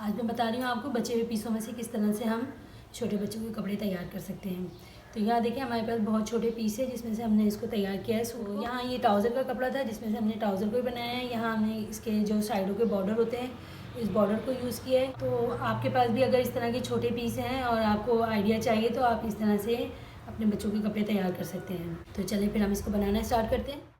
आज मैं बता रही हूँ आपको बचे हुए पीसों में से किस तरह से हम छोटे बच्चों के कपड़े तैयार कर सकते हैं। तो यहाँ देखिए हमारे पास बहुत छोटे पीस है जिसमें से हमने इसको तैयार किया है सूट को। यहाँ ये ट्राउज़र का कपड़ा था जिसमें से हमने ट्राउज़र को ही बनाया है। यहाँ हमने इसके जो साइडों के बॉर्डर होते हैं इस बॉर्डर को यूज़ किया है। तो आपके पास भी अगर इस तरह के छोटे पीस हैं और आपको आइडिया चाहिए तो आप इस तरह से अपने बच्चों के कपड़े तैयार कर सकते हैं। तो चलिए फिर हम इसको बनाना स्टार्ट करते हैं।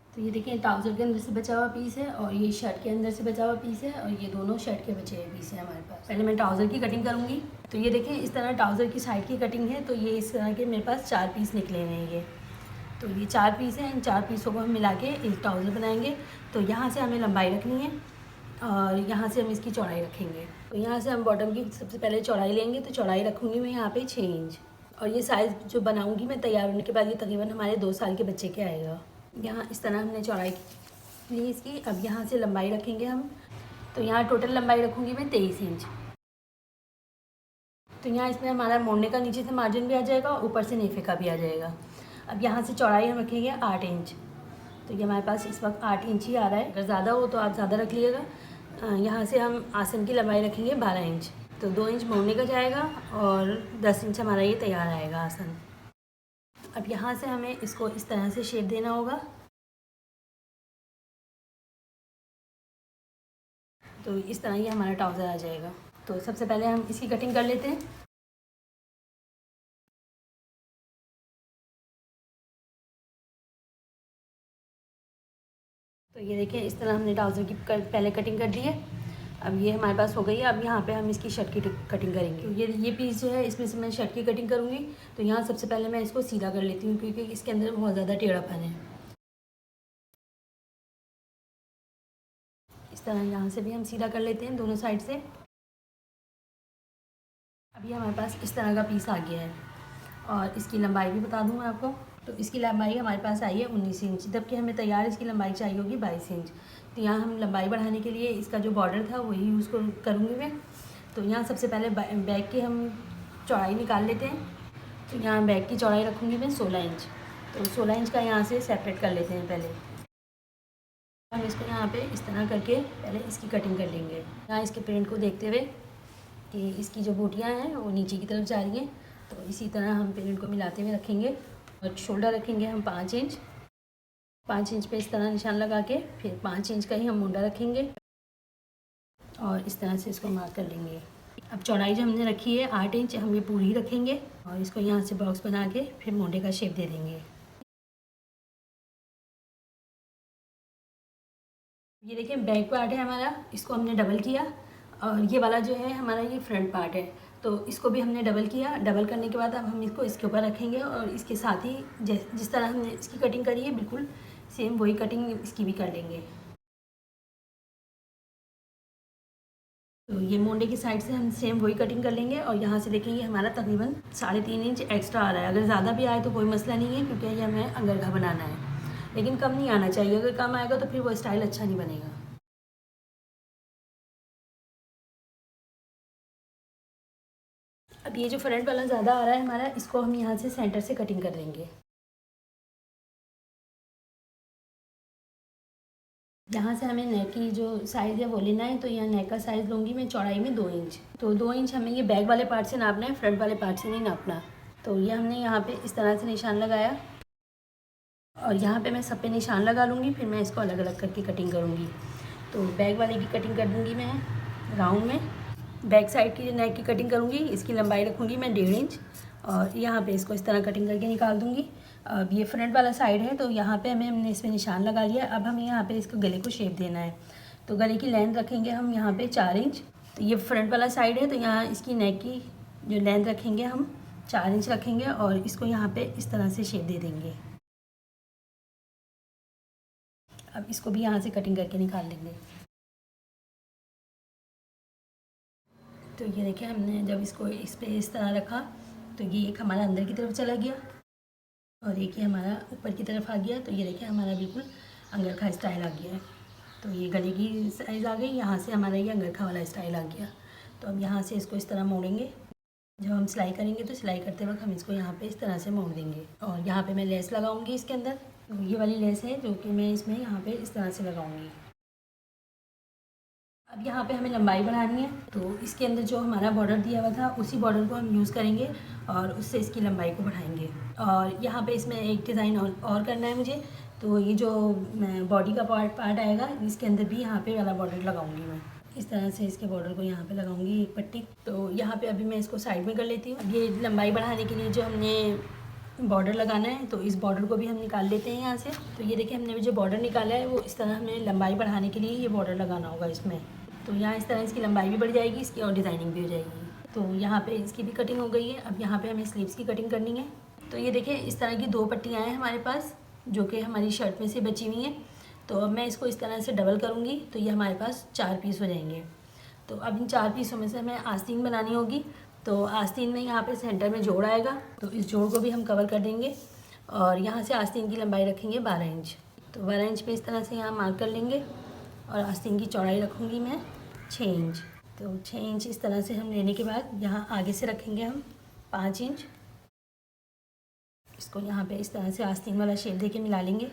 तो ये देखिए ट्राउज़र के अंदर से बचा हुआ पीस है और ये शर्ट के अंदर से बचा हुआ पीस है और ये दोनों शर्ट के बचे हुए पीस हैं हमारे पास। पहले मैं ट्राउज़र की कटिंग करूँगी। तो ये देखिए इस तरह ट्राउज़र की साइड की कटिंग है। तो ये इस तरह के मेरे पास 4 पीस निकले हैं ये। तो ये 4 पीस हैं, इन 4 पीसों को हम मिला के एक ट्राउज़र बनाएंगे। तो यहाँ से हमें लंबाई रखनी है और यहाँ से हम इसकी चौड़ाई रखेंगे। तो यहाँ से हम बॉटम की सबसे पहले चौड़ाई लेंगे। तो चौड़ाई रखूँगी मैं यहाँ पे 6 इंच और ये साइज़ जो बनाऊँगी मैं तैयार होने के बाद ये तकरीबन हमारे 2 साल के बच्चे के आएगा। यहाँ इस तरह हमने चौड़ाई ली इसकी। अब यहाँ से लंबाई रखेंगे हम। तो यहाँ टोटल लंबाई रखूँगी मैं 23 इंच। तो यहाँ इसमें हमारा मोड़ने का नीचे से मार्जिन भी आ जाएगा और ऊपर से नेफे का भी आ जाएगा। अब यहाँ से चौड़ाई हम रखेंगे 8 इंच। तो ये हमारे पास इस वक्त 8 इंच ही आ रहा है। अगर ज़्यादा हो तो आप ज़्यादा रख लीजिएगा। यहाँ से हम आसन की लंबाई रखेंगे 12 इंच। तो 2 इंच मोड़ने का जाएगा और 10 इंच हमारा ये तैयार आएगा आसन। अब यहाँ से हमें इसको इस तरह से शेप देना होगा। तो इस तरह ये हमारा ट्राउज़र आ जाएगा। तो सबसे पहले हम इसकी कटिंग कर लेते हैं। तो ये देखिए इस तरह हमने ट्राउज़र की पहले कटिंग कर दी है। अब ये हमारे पास हो गई है। अब यहाँ पे हम इसकी शर्ट की कटिंग करेंगे। तो ये पीस जो है इसमें से मैं शर्ट की कटिंग करूँगी। तो यहाँ सबसे पहले मैं इसको सीधा कर लेती हूँ क्योंकि इसके अंदर बहुत ज़्यादा टेढ़ापन है। इस तरह यहाँ से भी हम सीधा कर लेते हैं दोनों साइड से। अभी हमारे पास इस तरह का पीस आ गया है और इसकी लंबाई भी बता दूँ मैं आपको। तो इसकी लंबाई हमारे पास आई है 19 इंच, जबकि हमें तैयार इसकी लंबाई चाहिए होगी 22 इंच। तो यहाँ हम लंबाई बढ़ाने के लिए इसका जो बॉर्डर था वही यूज़ करूँगी मैं। तो यहाँ सबसे पहले बैक की हम चौड़ाई निकाल लेते हैं। तो यहाँ बैक की चौड़ाई रखूँगी मैं 16 इंच। तो 16 इंच का यहाँ से सेपरेट कर लेते हैं। पहले हम इसको यहाँ पे इस तरह करके पहले इसकी कटिंग कर लेंगे। यहाँ इसके प्रिंट को देखते हुए कि इसकी जो बूटियाँ हैं वो नीचे की तरफ जा रही हैं। तो इसी तरह हम प्रिंट को मिलाते हुए रखेंगे और शोल्डर रखेंगे हम 5 इंच। 5 इंच पे इस तरह निशान लगा के फिर 5 इंच का ही हम मुंडा रखेंगे और इस तरह से इसको मार्क कर लेंगे। अब चौड़ाई जो हमने रखी है 8 इंच हम ये पूरी रखेंगे और इसको यहाँ से बॉक्स बना के फिर मुंडे का शेप दे देंगे। ये देखिए बैक पार्ट है हमारा, इसको हमने डबल किया और ये वाला जो है हमारा ये फ्रंट पार्ट है। तो इसको भी हमने डबल किया। डबल करने के बाद अब हम इसको इसके ऊपर रखेंगे और इसके साथ ही जिस तरह हमने इसकी कटिंग करी है बिल्कुल सेम वही कटिंग इसकी भी कर लेंगे। तो ये मोंडे की साइड से हम सेम वही कटिंग कर लेंगे और यहाँ से देखेंगे हमारा तकरीबन 3.5 इंच एक्स्ट्रा आ रहा है। अगर ज़्यादा भी आए तो कोई मसला नहीं है क्योंकि ये हमें अंगरखा बनाना है, लेकिन कम नहीं आना चाहिए। अगर कम आएगा तो फिर वो स्टाइल अच्छा नहीं बनेगा। अब ये जो फ्रंट वाला ज़्यादा आ रहा है हमारा, इसको हम यहाँ से सेंटर से कटिंग कर लेंगे। यहाँ से हमें नेक की जो साइज़ है वो लेना है। तो यहाँ नेक का साइज़ लूँगी मैं चौड़ाई में 2 इंच। तो 2 इंच हमें ये बैक वाले पार्ट से नापना है, फ्रंट वाले पार्ट से नहीं नापना। तो ये हमने यहाँ पे इस तरह से निशान लगाया और यहाँ पे मैं सब पे निशान लगा लूँगी। फिर मैं इसको अलग अलग करके कटिंग करूँगी। तो बैक वाले की कटिंग कर दूँगी मैं राउंड में। बैक साइड की नेक की कटिंग करूँगी, इसकी लंबाई रखूँगी मैं 1.5 इंच और यहाँ पे इसको इस तरह कटिंग करके निकाल दूँगी। अब ये फ्रंट वाला साइड है तो यहाँ पे हमने इसमें निशान लगा लिया। अब हमें यहाँ पे इसको गले को शेप देना है। तो गले की लेंथ रखेंगे हम यहाँ पे 4 इंच। तो ये फ्रंट वाला साइड है तो यहाँ इसकी नेक की जो लेंथ रखेंगे हम 4 इंच रखेंगे और इसको यहाँ पे इस तरह से शेप दे देंगे। अब इसको भी यहाँ से कटिंग करके निकाल लेंगे। तो ये देखिए हमने जब इसको इस पे इस तरह रखा तो ये एक हमारा अंदर की तरफ चला गया और एक ही हमारा ऊपर की तरफ आ गया। तो ये देखिए हमारा बिल्कुल अंगरखा स्टाइल आ गया है। तो ये गले की साइज़ आ गई, यहाँ से हमारा ये अंगरखा वाला स्टाइल आ गया। तो अब यहाँ से इसको इस तरह मोड़ेंगे। जब हम सिलाई करेंगे तो सिलाई करते वक्त हम इसको यहाँ पे इस तरह से मोड़ देंगे और यहाँ पे मैं लेस लगाऊंगी इसके अंदर। ये वाली लेस है जो कि मैं इसमें यहाँ पे इस तरह से लगाऊंगी। अब यहाँ पे हमें लंबाई बढ़ानी है, तो इसके अंदर जो हमारा बॉर्डर दिया हुआ था उसी बॉर्डर को हम यूज़ करेंगे और उससे इसकी लंबाई को बढ़ाएंगे। और यहाँ पे इसमें एक डिज़ाइन और करना है मुझे, तो ये जो बॉडी का पार्ट आएगा इसके अंदर भी यहाँ पे वाला बॉर्डर लगाऊंगी मैं। इस तरह से इसके बॉर्डर को यहाँ पे लगाऊंगी एक पट्टी। तो यहाँ पे अभी मैं इसको साइड में कर लेती हूँ। ये लंबाई बढ़ाने के लिए जो हमने बॉर्डर लगाना है, तो इस बॉर्डर को भी हम निकाल लेते हैं यहाँ से। तो ये देखिए हमने जो बॉर्डर निकाला है वो इस तरह हमें लंबाई बढ़ाने के लिए ये बॉर्डर लगाना होगा इसमें। तो यहाँ इस तरह इसकी लंबाई भी बढ़ जाएगी, इसकी और डिज़ाइनिंग भी हो जाएगी। तो यहाँ पे इसकी भी कटिंग हो गई है। अब यहाँ पे हमें स्लीव्स की कटिंग करनी है। तो ये देखिए इस तरह की 2 पट्टियाँ हैं हमारे पास जो कि हमारी शर्ट में से बची हुई हैं। तो अब मैं इसको इस तरह से डबल करूँगी तो ये हमारे पास 4 पीस हो जाएंगे। तो अब इन 4 पीसों में से हमें आस्तीन बनानी होगी। तो आस्तीन में यहाँ पे सेंटर में जोड़ आएगा, तो इस जोड़ को भी हम कवर कर देंगे और यहाँ से आस्तीन की लंबाई रखेंगे 12 इंच। तो 12 इंच पे इस तरह से यहाँ मार्क कर लेंगे और आस्तीन की चौड़ाई रखूँगी मैं 6 इंच। तो 6 इंच इस तरह से हम लेने के बाद यहाँ आगे से रखेंगे हम 5 इंच। इसको यहाँ पे इस तरह से आस्तीन वाला शेप देके मिला लेंगे।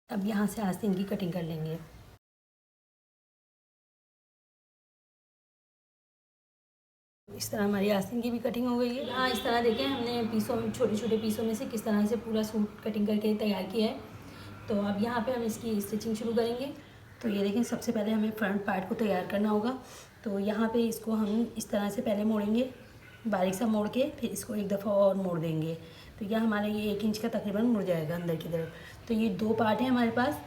अब यहाँ से आस्तीन की कटिंग कर लेंगे। इस तरह हमारी आस्तीन की भी कटिंग हो गई है। हाँ, इस तरह देखें हमने पीसों में, छोटे छोटे पीसों में से किस तरह से पूरा सूट कटिंग करके तैयार किया है। तो अब यहाँ पे हम इसकी स्टिचिंग शुरू करेंगे। तो ये देखें सबसे पहले हमें फ्रंट पार्ट को तैयार करना होगा। तो यहाँ पे इसको हम इस तरह से पहले मोड़ेंगे, बारीक सा मोड़ के फिर इसको एक दफ़ा और मोड़ देंगे। तो यह हमारा ये 1 इंच का तकरीबन मुड़ जाएगा अंदर की तरफ। तो ये 2 पार्ट हैं हमारे पास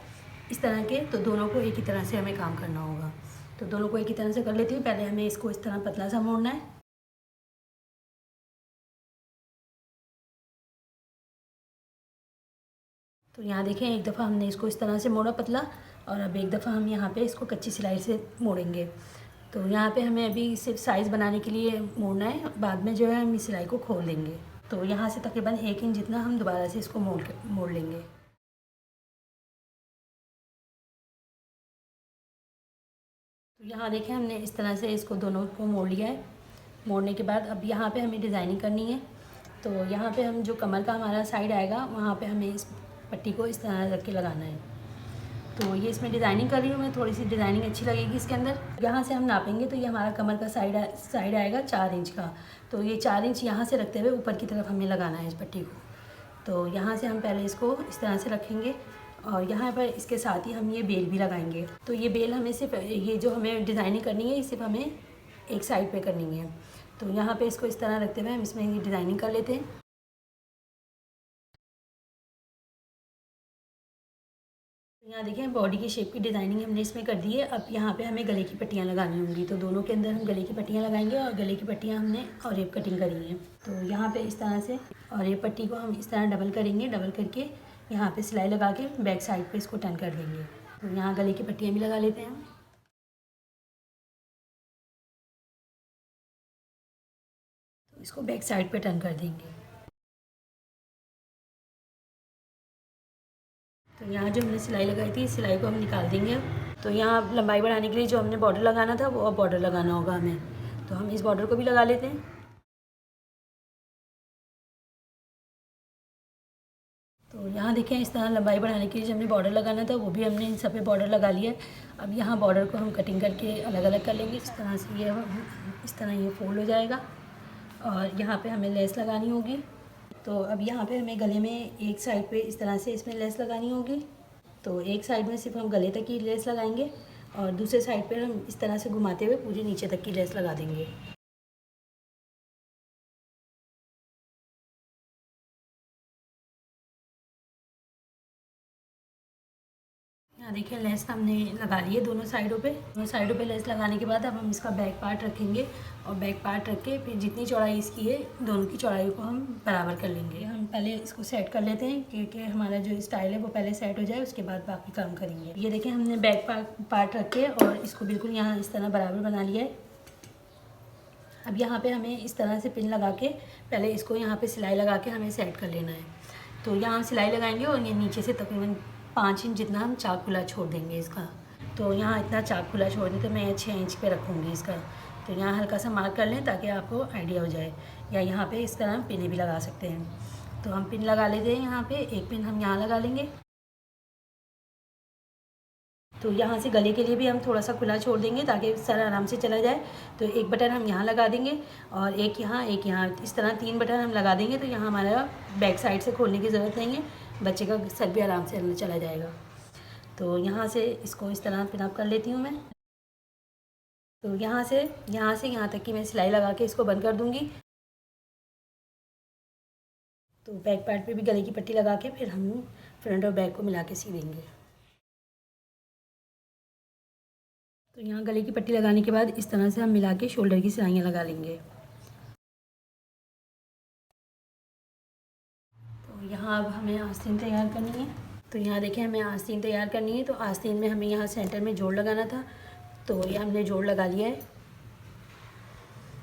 इस तरह के, तो दोनों को एक ही तरह से हमें काम करना होगा। तो दोनों को एक ही तरह से कर लेती हूँ। पहले हमें इसको इस तरह पतला सा मोड़ना है। तो यहाँ देखें एक दफ़ा हमने इसको इस तरह से मोड़ा पतला, और अब एक दफ़ा हम यहाँ पे इसको कच्ची सिलाई से मोड़ेंगे। तो यहाँ पे हमें अभी सिर्फ साइज़ बनाने के लिए मोड़ना है, बाद में जो है हम इस सिलाई को खोल देंगे। तो यहाँ से तकरीबन 1 इंच जितना हम दोबारा से इसको मोड़ लेंगे। तो यहाँ देखें हमने इस तरह से इसको दोनों को मोड़ लिया है। मोड़ने के बाद अब यहाँ पे हमें डिज़ाइनिंग करनी है। तो यहाँ पे हम जो कमर का हमारा साइड आएगा वहाँ पे हमें इस पट्टी को इस तरह रख के लगाना है। तो ये इसमें डिज़ाइनिंग कर रही हूँ मैं, थोड़ी सी डिज़ाइनिंग अच्छी लगेगी इसके अंदर। यहाँ से हम नापेंगे तो ये हमारा कमर का साइड आएगा 4 इंच का। तो ये 4 इंच यहाँ से रखते हुए ऊपर की तरफ हमें लगाना है इस पट्टी को। तो यहाँ से हम पहले इसको इस तरह से रखेंगे और यहाँ पर इसके साथ ही हम ये बेल भी लगाएंगे। तो ये बेल हमें सिर्फ ये जो हमें डिज़ाइनिंग करनी है ये सिर्फ हमें एक साइड पे करनी है। तो यहाँ पे इसको इस तरह रखते हुए हम इसमें ये डिज़ाइनिंग कर लेते हैं। यहाँ देखें बॉडी के शेप की डिज़ाइनिंग हमने इसमें कर दी है। अब यहाँ पे हमें गले की पट्टियाँ लगानी होंगी। तो दोनों के अंदर हम गले की पट्टियाँ लगाएंगे और गले की पट्टियाँ हमने और एक कटिंग करी है। तो यहाँ पे इस तरह से और ये पट्टी को हम इस तरह डबल करेंगे, डबल करके यहाँ पे सिलाई लगा के बैक साइड पे इसको टर्न कर देंगे। तो यहाँ गले की पट्टियाँ भी लगा लेते हैं। तो इसको बैक साइड पे टर्न कर देंगे। तो यहाँ जो हमने सिलाई लगाई थी इस सिलाई को हम निकाल देंगे अब। तो यहाँ लंबाई बढ़ाने के लिए जो हमने बॉर्डर लगाना था वो अब बॉर्डर लगाना होगा हमें। तो हम इस बॉर्डर को भी लगा लेते हैं। तो यहाँ देखें इस तरह लंबाई बढ़ाने के लिए जो हमने बॉर्डर लगाना था वो भी हमने इन सब पे बॉर्डर लगा लिया है। अब यहाँ बॉर्डर को हम कटिंग करके अलग अलग कर लेंगे। इस तरह से ये इस तरह ये फोल्ड हो जाएगा और यहाँ पे हमें लेस लगानी होगी। तो अब यहाँ पे हमें गले में एक साइड पे इस तरह से इसमें लेस लगानी होगी। तो एक साइड में सिर्फ हम गले तक की लेस लगाएंगे और दूसरे साइड पर हम इस तरह से घुमाते हुए पूरे नीचे तक की लेस लगा देंगे। यहाँ देखिए लेस हमने लगा ली है दोनों साइडों पे लेस लगाने के बाद अब हम इसका बैक पार्ट रखेंगे और बैक पार्ट रख के फिर जितनी चौड़ाई इसकी है दोनों की चौड़ाई को हम बराबर कर लेंगे। हम पहले इसको सेट कर लेते हैं क्योंकि हमारा जो स्टाइल है वो पहले सेट हो जाए, उसके बाद बाकी काम करेंगे। ये देखें हमने बैक पार्ट रख के और इसको बिल्कुल यहाँ इस तरह बराबर बना लिया है। अब यहाँ पर हमें इस तरह से पिन लगा के पहले इसको यहाँ पर सिलाई लगा के हमें सेट कर लेना है। तो यहाँ सिलाई लगाएंगे और ये नीचे से तकरीबन 5 इंच जितना हम चाक खुला छोड़ देंगे इसका। तो यहाँ इतना चाक खुला छोड़ दें तो मैं 6 इंच पे रखूँगी इसका। तो यहाँ हल्का सा मार्क कर लें ताकि आपको आइडिया हो जाए, या यहाँ पे इस तरह पिन भी लगा सकते हैं। तो हम पिन लगा लेते हैं। यहाँ पे एक पिन हम यहाँ लगा लेंगे तो यहाँ से गले के लिए भी हम थोड़ा सा खुला छोड़ देंगे ताकि सर आराम से चला जाए। तो एक बटन हम यहाँ लगा देंगे और एक यहाँ, इस तरह 3 बटन हम लगा देंगे। तो यहाँ हमारा बैक साइड से खोलने की ज़रूरत नहीं है, बच्चे का सर भी आराम से अंदर चला जाएगा। तो यहाँ से इसको इस तरह पिन अप कर लेती हूँ मैं। तो यहाँ से यहाँ तक की मैं सिलाई लगा के इसको बंद कर दूँगी। तो बैक पार्ट पे भी गले की पट्टी लगा के फिर हम फ्रंट और बैक को मिला के सी देंगे। तो यहाँ गले की पट्टी लगाने के बाद इस तरह से हम मिला के शोल्डर की सिलाइयाँ लगा लेंगे। तो यहाँ अब हमें आस्तीन तैयार करनी है। तो यहाँ देखें हमें आस्तीन तैयार करनी है। तो आस्तीन में हमें यहाँ सेंटर में जोड़ लगाना था, तो ये हमने जोड़ लगा लिया है,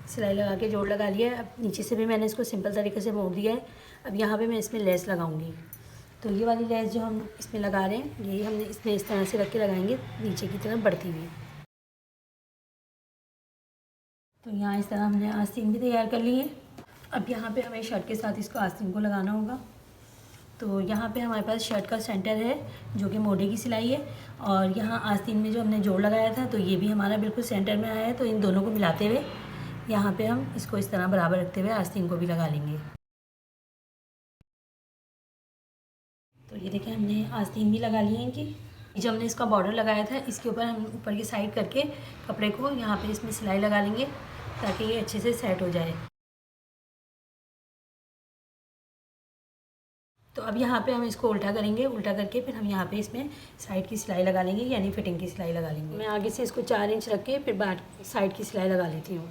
सिलाई लगा के जोड़ लगा लिया है। अब नीचे से भी मैंने इसको सिंपल तरीके से मोड़ दिया है। अब यहाँ पे मैं इसमें लेस लगाऊंगी। तो ये वाली लेस जो हम इसमें लगा रहे हैं, ये हमने इसमें इस तरह से रख के लगाएंगे नीचे की तरफ बढ़ती हुई। तो यहाँ इस तरह हमने आस्तीन भी तैयार कर ली है। अब यहाँ पे हमें शर्ट के साथ इसको आस्तीन को लगाना होगा। तो यहाँ पे हमारे पास शर्ट का सेंटर है जो कि मोढ़े की सिलाई है, और यहाँ आस्तीन में जो हमने जोड़ लगाया था तो ये भी हमारा बिल्कुल सेंटर में आया है। तो इन दोनों को मिलाते हुए यहाँ पे हम इसको इस तरह बराबर रखते हुए आस्तीन को भी लगा लेंगे। तो ये देखें हमने आस्तीन भी लगा ली है इनकी। जब हमने इसका बॉर्डर लगाया था इसके ऊपर हम ऊपर की साइड करके कपड़े को यहाँ पे इसमें सिलाई लगा लेंगे ताकि ये अच्छे से सेट हो जाए। तो अब यहाँ पे हम इसको उल्टा करेंगे, उल्टा करके फिर हम यहाँ पे इसमें साइड की सिलाई लगा लेंगे, यानी फिटिंग की सिलाई लगा लेंगे। मैं आगे से इसको 4 इंच रख के फिर बाद साइड की सिलाई लगा लेती हूँ।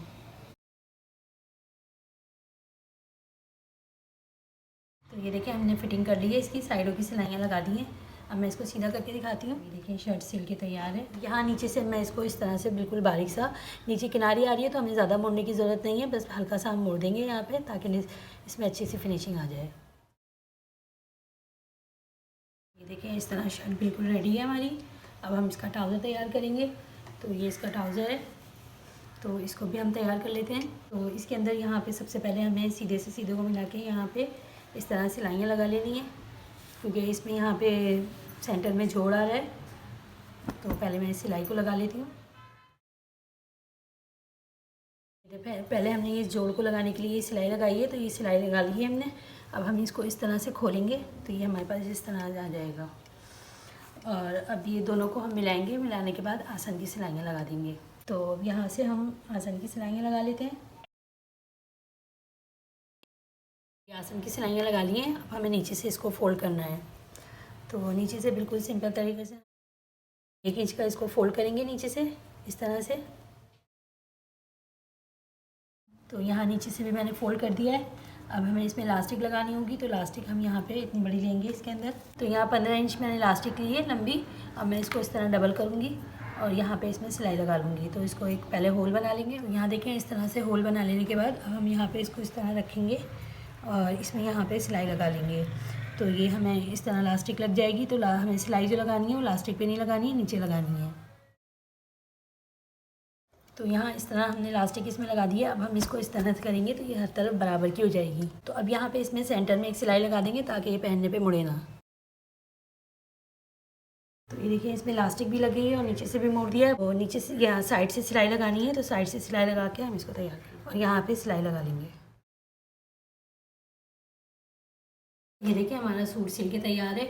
तो ये देखिए हमने फिटिंग कर ली है, इसकी साइडों की सिलाइयाँ लगा दी हैं। अब मैं इसको सीधा करके दिखाती हूँ। ये देखिए शर्ट सिल के तैयार है। यहाँ नीचे से मैं इसको इस तरह से बिल्कुल बारीक सा, नीचे किनारी आ रही है तो हमें ज़्यादा मोड़ने की ज़रूरत नहीं है, बस हल्का सा हम मोड़ देंगे यहाँ पे ताकि इसमें अच्छी सी फिनिशिंग आ जाए। ये देखिए इस तरह शर्ट बिल्कुल रेडी है हमारी। अब हम इसका ट्राउज़र तैयार करेंगे। तो ये इसका ट्राउज़र है, तो इसको भी हम तैयार कर लेते हैं। तो इसके अंदर यहाँ पे सबसे पहले हमें सीधे से सीधे को मिला के यहाँ पे इस तरह सिलाइयाँ लगा लेनी है, क्योंकि इसमें यहाँ पे सेंटर में जोड़ आ रहा है। तो पहले मैं इस सिलाई को लगा लेती हूँ। पहले हमने ये जोड़ को लगाने के लिए ये सिलाई लगाई है, तो ये सिलाई लगा ली है हमने। अब हम इसको इस तरह से खोलेंगे तो ये हमारे पास इस तरह आ जाएगा। और अब ये दोनों को हम मिलाएंगे, मिलाने के बाद आसन की सिलाइयाँ लगा देंगे। तो अब यहाँ से हम आसन की सिलाइयाँ लगा लेते हैं। ये आसन की सिलाइयाँ लगा ली हैं। अब हमें नीचे से इसको फोल्ड करना है। तो नीचे से बिल्कुल सिंपल तरीके से 1 इंच का इसको फोल्ड करेंगे नीचे से इस तरह से। तो यहाँ नीचे से भी मैंने फ़ोल्ड कर दिया है। अब हमें इसमें इलास्टिक लगानी होगी, तो इलास्टिक हम यहाँ पे इतनी बड़ी लेंगे इसके अंदर। तो यहाँ 15 इंच मैंने इलास्टिक ली है लंबी। अब मैं इसको इस तरह डबल करूँगी और यहाँ पे इसमें सिलाई लगा लूँगी। तो इसको एक पहले होल बना लेंगे। तो यहाँ देखें इस तरह से होल बना लेने के बाद अब हम यहाँ पर इसको इस तरह रखेंगे और इसमें यहाँ पर सिलाई लगा लेंगे। तो ये हमें इस तरह इलास्टिक लग जाएगी। तो हमें सिलाई जो लगानी है वो इलास्टिक पे नहीं लगानी है, नीचे लगानी है। तो यहाँ इस तरह हमने इलास्टिक इसमें लगा दिया। अब हम इसको इस तरह से करेंगे तो ये हर तरफ बराबर की हो जाएगी। तो अब यहाँ पे इसमें सेंटर में एक सिलाई लगा देंगे ताकि ये पहनने पे मुड़े ना। तो ये देखिए इसमें इलास्टिक भी लगी है और नीचे से भी मोड़ दिया है। और नीचे से यहाँ साइड से सिलाई लगानी है, तो साइड से सिलाई लगा के हम इसको तैयार करेंगे और यहाँ पर सिलाई लगा लेंगे। ये देखिए हमारा सूट सिल के तैयार है।